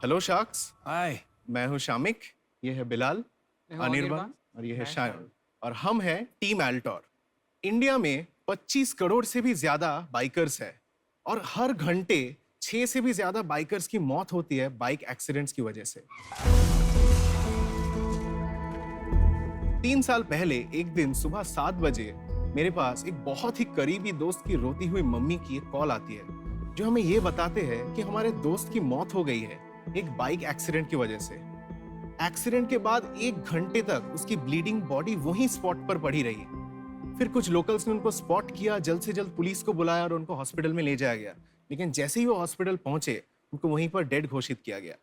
Hello sharks, हाय। मैं हूं शामिक, ये है बिलाल, अनिर्बान और ये है शायन और हम हैं टीम एल्टोर। इंडिया में 25 करोड़ से भी ज्यादा बाइकर्स है और हर घंटे 6 से भी ज्यादा बाइकर्स की मौत होती है बाइक एक्सीडेंट्स की वजह से। 3 साल पहले एक दिन सुबह 7 बजे मेरे पास एक बहुत ही करीबी दोस्त की रोती हुई मम्मी की एक कॉल आती है जो हमें ये बताते हैं कि हमारे दोस्त की मौत हो गई है एक बाइक एक्सीडेंट की वजह से। एक्सीडेंट के बाद 1 घंटे तक उसकी ब्लीडिंग बॉडी वहीं स्पॉट पर पड़ी रही। फिर कुछ लोकल्स ने उनको स्पॉट किया, जल्द से जल्द पुलिस को बुलाया और उनको हॉस्पिटल में ले जाया गया। लेकिन जैसे ही वो हॉस्पिटल पहुंचे उनको वहीं पर डेड घोषित किया गया,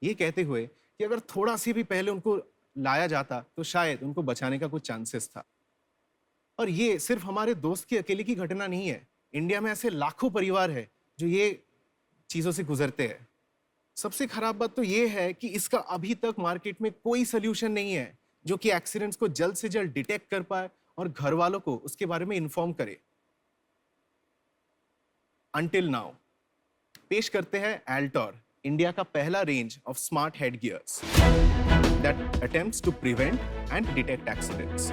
ये कहते हुए कि अगर थोड़ा सी भी पहले उनको लाया जाता तो शायद उनको बचाने का कुछ चांसेस था। और ये सिर्फ हमारे दोस्त की अकेले की घटना नहीं है, इंडिया में ऐसे लाखों परिवार है जो ये चीजों से गुजरते हैं। सबसे खराब बात तो ये है कि इसका अभी तक मार्केट में कोई सोल्यूशन नहीं है जो कि एक्सीडेंट्स को जल्द से जल्द डिटेक्ट कर पाए और घर वालों को उसके बारे में इन्फॉर्म करे। अंटिल नाउ पेश करते हैं एल्टोर, इंडिया का पहला range of smart head gears that attempts to prevent and detect accidents.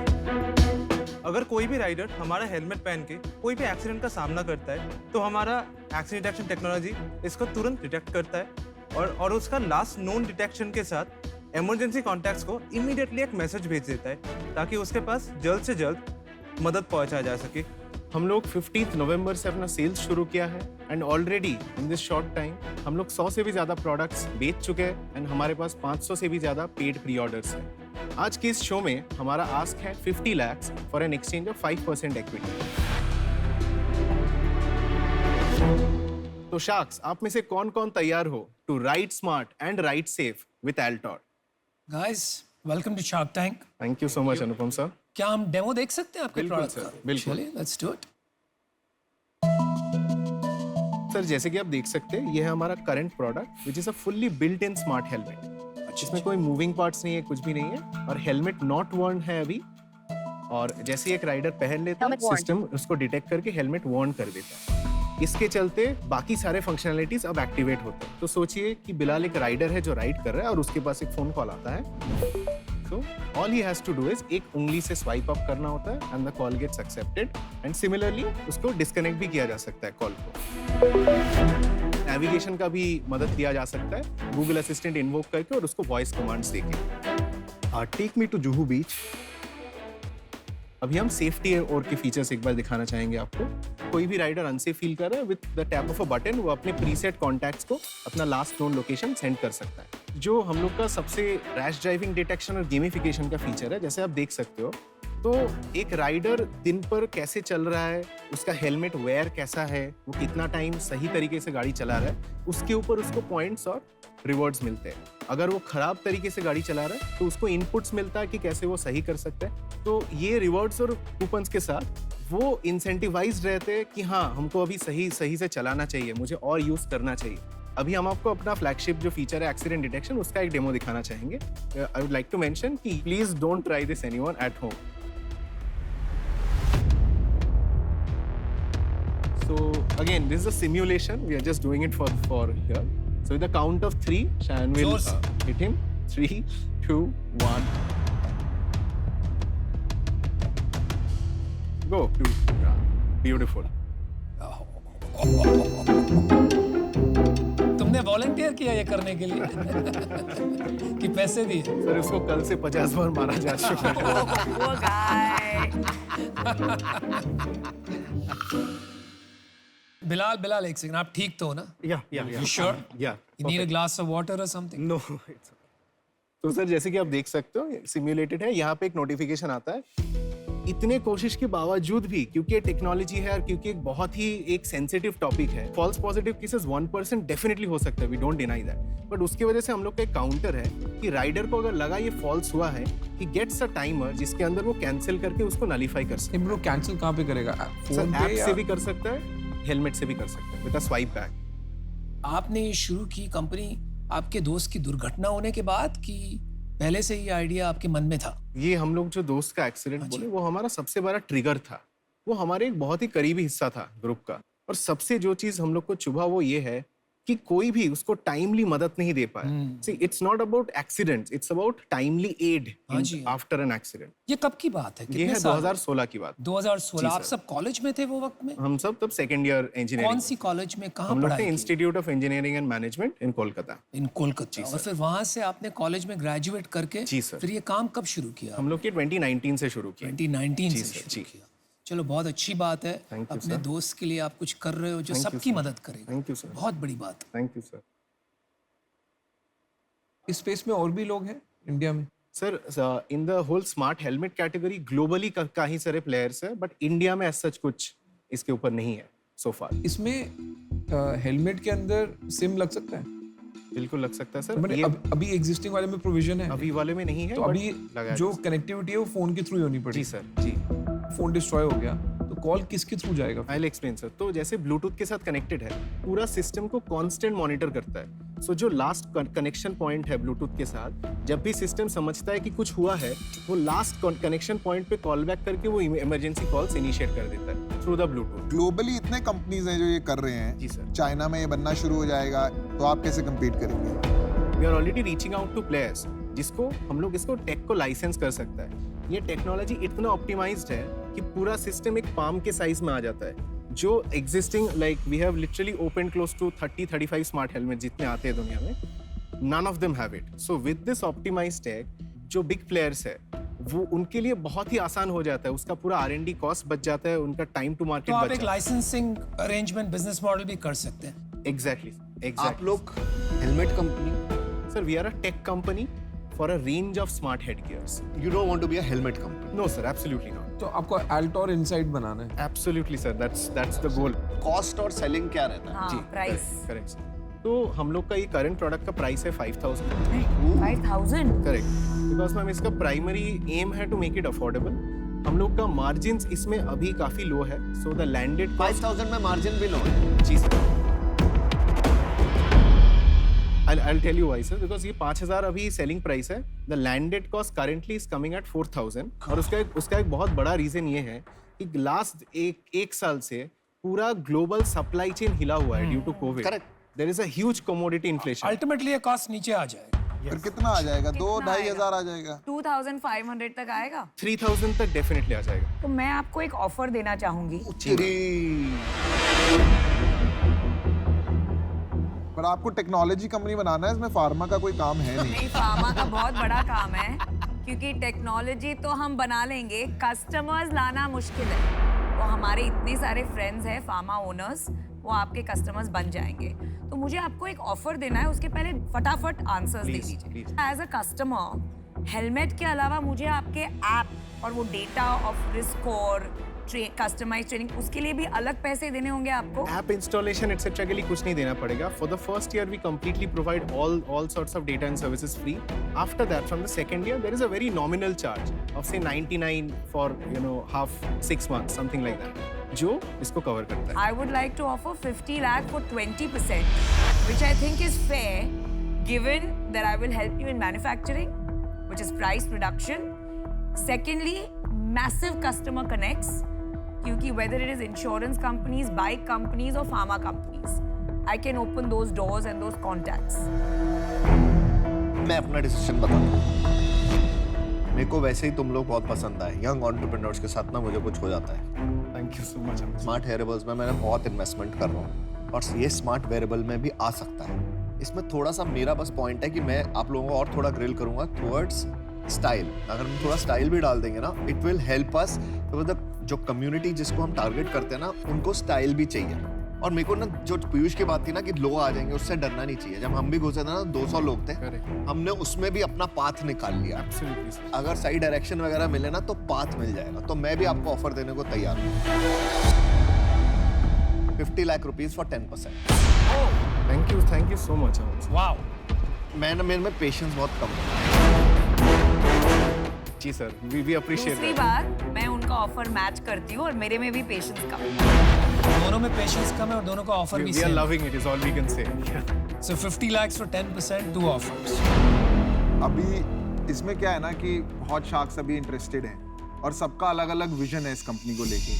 अगर कोई भी राइडर हमारा हेलमेट पहन के कोई भी एक्सीडेंट का सामना करता है तो हमारा एक्सीडेंट डिटेक्शन टेक्नोलॉजी इसको तुरंत डिटेक्ट करता है और उसका लास्ट नोन डिटेक्शन के साथ इमरजेंसी कॉन्टैक्ट्स को इमीडिएटली एक मैसेज भेज देता है ताकि उसके पास जल्द से जल्द मदद पहुंचाया जा सके। हम लोग 15 नवंबर से अपना सेल्स शुरू किया है and already in this short time हम लोग 100 से भी ज्यादा प्रोडक्ट्स बेच चुके हैं एंड हमारे पास 500 से भी ज्यादा पेड प्री ऑर्डर्स हैं। आज के इस शो में हमारा आस्क है 50 lakhs for an exchange of 5% equity. तो शार्क्स, आप में से कौन कौन तैयार हो to ride smart and ride safe with Altor? Guys, welcome to Shark Tank. Thank you so much Anupam sir. क्या हम डेमो देख सकते हैं आपके बिल्कुल प्रोडक्ट सर, का? बिल्कुल। चलिए, लेट्स डू इट। सर जैसे कि आप देख सकते हैं, ये है हमारा current product which is a fully built in smart helmet. इसमें कोई मूविंग पार्ट्स नहीं है, कुछ भी नहीं है और हेलमेट नॉट वर्न है अभी। और जैसे ही एक राइडर पहन लेता है, सिस्टम उसको डिटेक्ट करके हेलमेट वर्न कर देता है। इसके चलते बाकी सारे फंक्शनैलिटीज अब एक्टिवेट होते हैं। तो सोचिए कि बिलाल एक राइडर है जो राइड कर रहा है और उसके पास एक फोन कॉल आता है। So all he has to do is एक उंगली से स्वाइप अप करना होता है and the call gets accepted and similarly उसको डिस्कनेक्ट भी किया जा सकता है कॉल को। नेविगेशन का भी मदद दिया जा सकता है गूगल असिस्टेंट इन्वोक करके और उसको वॉइस कमांड्स देके। टेक मी टू जुहू बीच। अभी हम सेफ्टी और के फीचर्स एक बार दिखाना चाहेंगे आपको। कोई भी राइडर अनसेफ फील कर रहा है, with the tap of a button वो अपने प्रीसेट कॉन्टैक्ट्स को अपना लास्ट नोन लोकेशन सेंड कर सकता है। जो हम लोग का सबसे रैश ड्राइविंग डिटेक्शन और गेमिफिकेशन का फीचर है, जैसे आप देख सकते हो, तो एक राइडर दिन पर कैसे चल रहा है, उसका हेलमेट वेयर कैसा है, वो कितना टाइम सही तरीके से गाड़ी चला रहा है, उसके ऊपर उसको पॉइंट्स और रिवॉर्ड्स मिलते हैं। अगर वो खराब तरीके से गाड़ी चला रहा है तो उसको इनपुट्स मिलता है कि कैसे वो सही कर सकता है। तो ये रिवॉर्ड्स और कूपन्स के साथ वो इंसेंटिवाइज्ड रहते हैं कि हाँ, हमको अभी सही से चलाना चाहिए, मुझे और यूज करना चाहिए। अभी हम आपको अपना फ्लैगशिप जो फीचर है एक्सीडेंट डिटेक्शन, उसका एक डेमो दिखाना चाहेंगे। I would like to mention कि please don't try this anyone at home. So again, this is a simulation. We are just doing it for here. So with the count of 3, Shayan will hit him. 3, 2, 1. Go. Beautiful. तुमने volunteer किया ये करने के लिए कि पैसे दिए? Sir इसको कल से 50 बार मारा जा चुका है। Poor guy. बिलाल, एक सेकंड, आप ठीक तो हो ना? Yeah. You sure? Yeah. You need a glass of water or something? No. तो सर जैसे कि आप देख सकते हो, सिम्युलेटेड है। यहाँ पे एक नोटिफिकेशन आता है। इतने कोशिश के बावजूद भी, क्योंकि ये टेक्नोलॉजी है और क्योंकि एक बहुत ही एक सेंसिटिव टॉपिक है, फॉल्स पॉजिटिव केसेस 1% डेफिनेटली हो सकता है, we don't deny that. But उसकी वजह से हम लोग का एक काउंटर है कि राइडर को अगर लगा ये फॉल्स हुआ है, कि गेट्स अ टाइमर जिसके अंदर वो कैंसिल करके उसको नलीफाई कर सकता है। ब्रो कैंसिल कहाँ पे करेगा? सर ऐप से भी कर सकता है, हेलमेट से भी कर सकता है विद अ स्वाइप बैक। आपने ये शुरू की कंपनी आपके दोस्त की दुर्घटना होने के बाद कि पहले से ही आइडिया आपके मन में था? ये हम लोग जो दोस्त का एक्सीडेंट बोले, वो हमारा सबसे बड़ा ट्रिगर था। वो हमारे एक बहुत ही करीबी हिस्सा था ग्रुप का। और सबसे जो चीज हम लोग को चुभा वो ये है कि कोई भी उसको टाइमली मदद नहीं दे पाया। See it's not about accidents, it's about timely aid after an accident. ये कब की बात है? ये कितने है साल? 2016 की बात। 2016। आप सब कॉलेज में थे वो वक्त में? हम सब तब सेकंड ईयर इंजीनियरिंग। कौन सी कॉलेज में, कहाँ हम लोग थे पढ़ाई की? Institute of Engineering and Management in Kolkata. In Kolkata. और फिर वहां से आपने कॉलेज में ग्रेजुएट करके जी सर। फिर ये काम कब शुरू किया? हम लोग के 2019 से शुरू किया। 2019 से सर, शुरू जी। किया। चलो बहुत अच्छी बात है। Thank you, अपने sir. दोस्त के लिए आप कुछ कर रहे हो जो सबकी मदद करेगा। Thank you sir. बहुत बड़ी बात है। Thank you sir. इस स्पेस में और भी लोग हैं इंडिया में? Sir in the whole smart helmet category globally कई सारे प्लेयर्स है, बट इंडिया में सच कुछ इसके ऊपर नहीं है सो फार। इसमें हेलमेट के अंदर सिम लग सकता है? बिल्कुल लग सकता है सर। मैंने ये अभी एग्जिस्टिंग वाले में प्रोविजन है? अभी वाले में नहीं है, तो but अभी लगाया जो जा कनेक्टिविटी है वो फोन के थ्रू ही होनी सकता है। पड़ेगी। जी सर जी। फोन डिस्ट्रॉय हो गया तो कॉल किसके थ्रू जाएगा? I will explain sir. तो जैसे ब्लूटूथ के साथ कनेक्टेड है, पूरा सिस्टम को कांस्टेंट मॉनिटर करता है। सो जो लास्ट कनेक्शन पॉइंट है ब्लूटूथ के साथ, जब भी सिस्टम समझता है कि कुछ हुआ है, वो लास्ट कनेक्शन पॉइंट पे कॉल बैक करके वो इमरजेंसी कॉल्स इनिशिएट कर देता है थ्रू द ब्लूटूथ। ग्लोबली इतने कंपनीज हैं जो ये कर रहे हैं। जी सर। चाइना में ये बनना शुरू हो जाएगा तो आप कैसे compete करेंगे? We are already reaching out to players जिसको हम लोग इसको टेक को लाइसेंस कर सकता है। ये टेक्नोलॉजी इतना ऑप्टिमाइज्ड है कि पूरा सिस्टम एक पाम के साइज में आ जाता है। जो existing like we have literally open close to 30-35 smart helmet जितने आते हैं दुनिया में, none of them have it. So with this optimised tech, जो बिग प्लेयर्स है वो उनके लिए बहुत ही आसान हो जाता है। उसका पूरा R&D कॉस्ट बच जाता है, उनका टाइम टू तो मार्केट आप बच एक जाता है। लाइसेंसिंग अरेंजमेंट बिजनेस मॉडल भी कर सकते हैं। एग्जैक्टली आप लोग helmet company, sir we are a tech company for a range of smart headgears. You don't want to be a helmet company. No sir, absolutely not. तो आपको Altor inside बनाना है? Absolutely sir, that's the goal. Cost और selling क्या रहता है? जी, price correct sir. तो हम लोग का ये करंट प्रोडक्ट का प्राइस है 5000। 5000। करेक्ट, बिकॉज मैम इसका प्राइमरी एम है टू मेक इट अफोर्डेबल। हम लोग का मार्जिन्स इसमें अभी काफी लो है, सो द लैंडेड 5000 में मार्जिन भी लो है? जी sir. I'll tell you why sir, because ये 5000 अभी सेलिंग प्राइस है। The landed cost currently is coming at 4000 और उसका एक बहुत बड़ा रीजन ये है कि लास्ट एक साल से पूरा ग्लोबल सप्लाई चेन हिला हुआ है due to Covid. Correct. There is a huge commodity inflation. Ultimately ये कॉस्ट नीचे आ जाएगा। फिर कितना आ जाएगा? 2-2.5 आएगा? हजार आ जाएगा। 2500 तक आएगा। 3000 तक डेफिनेटली आ जाएगा। तो मैं आपको एक ऑफर देना चाहूंगी। पर आपको टेक्नोलॉजी कंपनी बनाना है, इसमें फार्मा का कोई काम है नहीं। नहीं, फार्मा का बहुत बड़ा काम है, क्योंकि टेक्नोलॉजी तो हम बना लेंगे, कस्टमर्स लाना मुश्किल है। तो हमारे इतने सारे फ्रेंड्स हैं फार्मा ओनर्स, वो आपके कस्टमर्स बन जाएंगे। तो मुझे आपको एक ऑफर देना है, उसके पहले फटाफट आंसर्स दे Please, दीजिए। please. As a customer, helmet के अलावा मुझे आपके ऐप और वो डेटा ऑफ रिस्क और कस्टमाइज ट्रेनिंग, उसके लिए भी अलग पैसे देने होंगे आपको। ऐप इंस्टॉलेशन एक्सेट्रा के लिए कुछ नहीं देना पड़ेगा। For the first year we completely provide all sorts of data and services free. After that, from the second year, there is a very nominal charge of say 99 for half 6 months, something like that, जो इसको cover करता है। I would like to offer 50 lakh for 20%, which I think is fair, given that I will help you in manufacturing, which is price reduction. Secondly, massive customer connects, क्योंकि whether it is insurance companies, bike companies or pharma companies, I can open those doors and those contacts. मैं अपना decision बताता हूँ। मेरे को वैसे ही तुम लोग बहुत पसंद आए। यंग एंटरप्रेन्योर्स के साथ ना मुझे कुछ हो जाता है। Thank you so much. Smart wearables में मैंने बहुत इन्वेस्टमेंट कर रहा हूँ और ये स्मार्ट वेयरेबल में भी आ सकता है। इसमें थोड़ा सा मेरा बस पॉइंट है कि मैं आप लोगों को और थोड़ा ग्रिल करूंगा टुवर्ड्स स्टाइल। अगर हम थोड़ा स्टाइल भी डाल देंगे ना, इट विल हेल्प अस। तो मतलब जो कम्युनिटी जिसको हम टारगेट करते हैं ना, उनको स्टाइल भी चाहिए। और मेरे को ना जो पीयूष की बात थी ना कि लोग आ जाएंगे, उससे डरना नहीं चाहिए। जब हम भी घुसे थे ना 200 लोग थे, हमने उसमें भी अपना पाथ निकाल लिया। Absolutely, sir. अगर सही डायरेक्शन वगैरह मिले ना तो पाथ मिल जाएगा। तो मैं भी आपको ऑफर देने को तैयार हूँ। 50 lakh rupees for 10%। Thank you so much. Wow. मेरे में पेशेंस बहुत कम है। जी सर, we appreciate दूसरी that. बात, मैं उनका ऑफर मैच करती हूँ और मेरे में भी पेशेंस कम है। दोनों में पेशेंस कम है और दोनों का ऑफर भी We are same. loving it, is all we can say. So 50 lakhs for 10%, 2 offers. अभी इसमें क्या है ना कि बहुत शार्क्स अभी इंटरेस्टेड हैं और सबका अलग अलग विजन है इस कंपनी को लेके।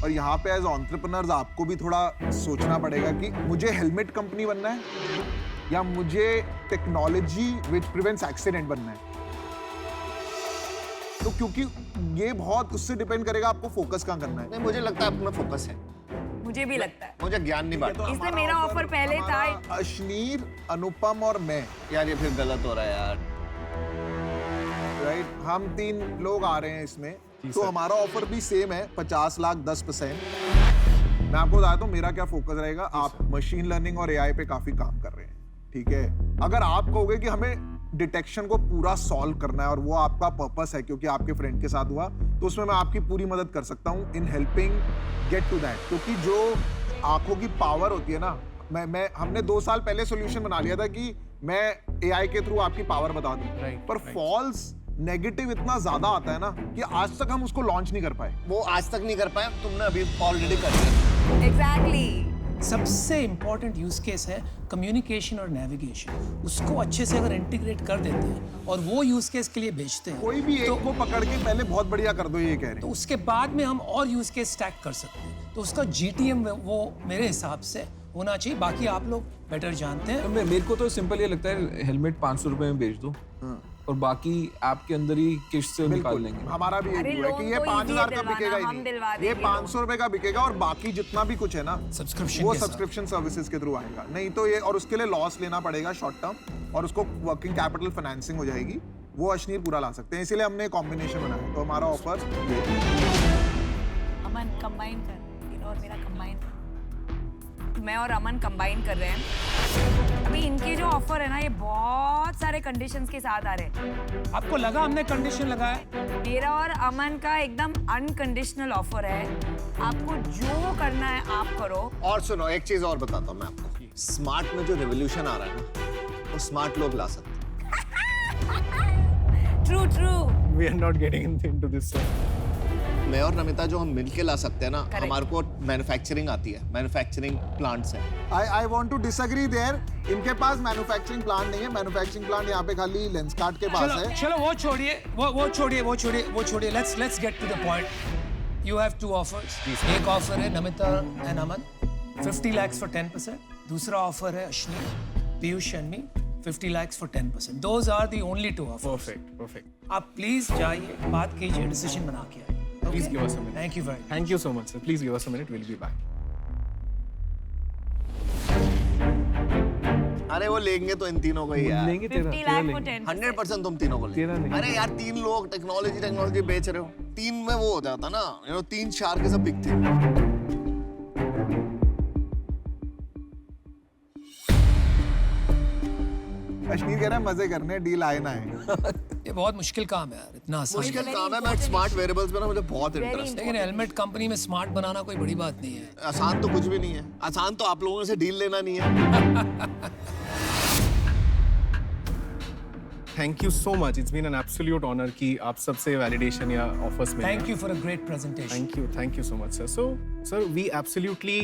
और यहाँ पे एज एंटरप्रेन्योर्स आपको भी थोड़ा सोचना पड़ेगा कि मुझे हेलमेट कंपनी बनना है या मुझे टेक्नोलॉजी विच प्रिवेंट्स एक्सीडेंट बनना है। तो क्योंकि ये बहुत उससे डिपेंड करेगा आपको फोकस कहाँ करना है। नहीं, मुझे लगता है अपना फोकस है, मुझे भी लगता है। मुझे ज्ञान नहीं बांटना। इसलिए मेरा ऑफर पहले था। अश्नीर, अनुपम और मैं, यार ये फिर गलत हो रहा है यार। राइट, हम 3 लोग आ रहे हैं इसमें, तो हमारा ऑफर भी सेम है, 50 लाख 10%। मैं आपको बताता हूँ मेरा क्या फोकस रहेगा। आप मशीन लर्निंग और एआई पे काफी काम कर रहे हैं, ठीक है। अगर आप कहोगे कि हमें डिटेक्शन को पूरा सॉल्व करना है और वो आपका पर्पस है क्योंकि आपके फ्रेंड के साथ हुआ, तो उसमें मैं आपकी पूरी मदद कर सकता हूँ in helping get to that. क्योंकि जो आंखों की पावर होती है ना, हमने 2 साल पहले सोल्यूशन बना लिया था कि मैं एआई के थ्रू आपकी पावर बता दूं, पर फॉल्स नेगेटिव इतना ज्यादा आता है ना कि आज तक हम उसको लॉन्च नहीं कर पाए। वो आज तक नहीं कर पाए, तुमने अभी ऑलरेडी कर दिया। एग्जैक्टली। सबसे इंपॉर्टेंट यूज केस है कम्युनिकेशन और नेविगेशन। उसको अच्छे से अगर इंटीग्रेट कर देते हैं और वो यूज केस के लिए बेचते हैं, कोई भी एक को पकड़ के पहले बहुत बढ़िया कर दो, ये कह रहे तो हैं। उसके बाद में हम और यूज केस स्टैक कर सकते हैं। तो उसका जीटीएम वो मेरे हिसाब से होना चाहिए। बाकी आप लोग बेटर जानते हैं। मेरे को तो सिंपल ये लगता है, हेलमेट 500 रुपए में बेच दो और बाकी ऐप के अंदर ही किस्त से निकाल लेंगे। हमारा भी अरे यही है कि ये लोन तो 5000 easy का है बिकेगा ही हम दिलवा नहीं, ये देंगे 500 रुपए का बिकेगा और बाकी जितना भी कुछ है ना सब्सक्रिप्शन वो के साथ। सब्सक्रिप्शन सर्विसेज के थ्रू आएगा। नहीं तो ये, और उसके लिए लॉस लेना पड़ेगा शॉर्ट टर्म, और उसको वर्किंग कैपिटल फाइनेंसिंग हो जाएगी। वो अश्नीर पूरा ला सकते हैं, इसीलिए हमने कॉम्बिनेशन बनाया। तो हमारा ऑफर ये अमन कंबाइन कर, तेरा और मेरा कंबाइन, मैं और अमन कंबाइन कर रहे हैं। अभी इनके जो ऑफर है ना, ये बहुत सारे कंडीशंस के साथ आ रहे हैं। आपको लगा हमने कंडीशन लगाया? मेरा और अमन का एकदम अनकंडीशनल ऑफर है। आपको जो करना है आप करो। और सुनो, एक चीज और बताता हूँ मैं आपको। स्मार्ट में जो रेवोल्यूशन आ रहा है ना, वो स्मार्ट लोग ला सकते हैं। True true. We are not getting into this, sir. मैं और नमिता जो हम मिलके ला सकते हैं ना, Correct. हमारे को मैन्युफैक्चरिंग आती है, मैन्युफैक्चरिंग प्लांट्स है। I want to disagree there. इनके पास मैन्युफैक्चरिंग प्लांट नहीं है। मैन्युफैक्चरिंग प्लांट यहाँ पे खाली लेंसकार्ट के पास है। चलो वो छोड़िए। Let's get to the point. You have 2 offers. एक ऑफर है Namita and Aman, 50 lakhs for 10%. दूसरा ऑफर है Ashneer, Piyush and me, 50 lakhs for 10%. Those are the only 2 offers. Perfect. आप प्लीज जाइए, बात कीजिए, डिसीजन बना के आइए। Please give us a minute. Thank you very much. Thank you so much, sir. Please give us a minute. We'll be back. अरे वो लेंगे तो इन तीनों को ही यार। लेंगे 50 लाख for 10%। 100% तुम तीनों को तेरा लेंगे। नहीं। अरे यार 3 लोग टेक्नोलॉजी बेच रहे हो, 3 में वो हो जाता ना, 3 shark is a big thing. Ashneer कह रहा है मजे करने, डील आए ना है। ये बहुत मुश्किल काम है यार, इतना आसान मुश्किल नहीं। काम है। मैं स्मार्ट वेरेबल्स में ना मुझे बहुत Very इंटरेस्ट है। लेकिन हेलमेट कंपनी में स्मार्ट बनाना कोई बड़ी बात नहीं है। आसान तो कुछ भी नहीं है। आसान तो आप लोगों से डील लेना नहीं है। Thank you so much. It's been an absolute honor कि आप सबसे validation या offers मिले। Thank you for a great presentation. Thank you so much, sir. So, sir, we absolutely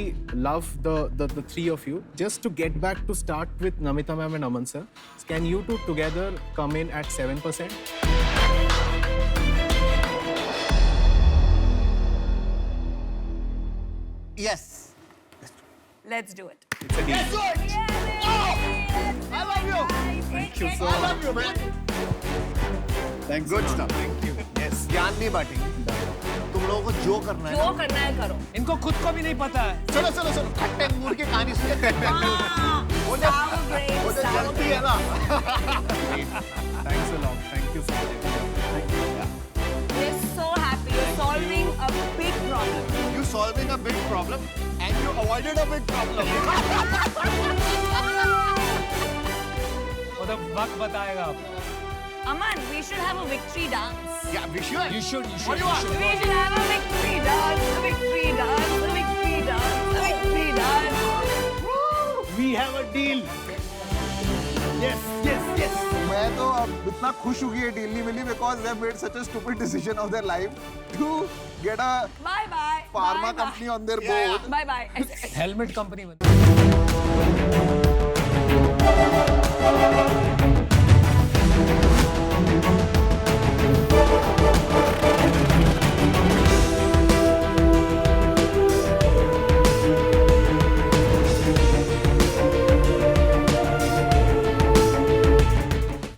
love the 3 of you. Just to get back to start with Namita ma'am and Aman sir, can you two together come in at 7%? Yes. Let's do it. It's a deal. Let's do it. Oh, I love you. Thank you I love you, man. Thanks. Good a lot. stuff. Thank you. Yes. ज्ञान नहीं बांटेंगे। तुम लोगों को जो करना है जो ना, करना है करो। इनको खुद को भी नहीं पता है। चलो खट्टे अंगूर की कहानी सुनते हैं। वो जो Sound great, वो जो sound जलती है ना। Thanks a lot. Thank you so much. Thank you. We're so happy. You're solving a big problem. You solving a big problem and you avoided a big problem. वो तो वक्त बताएगा आपको। Aman, we should have a victory dance. Yeah, we should. You should. What do you want? We should have a victory dance, a victory dance, a victory dance, a victory dance. We have a deal. Yes. मैं तो अब इतना खुश हूँ कि ये deal नहीं मिली because they made such a stupid decision of their life to get a Bye bye. pharma company on their board. Bye bye. Helmet company बन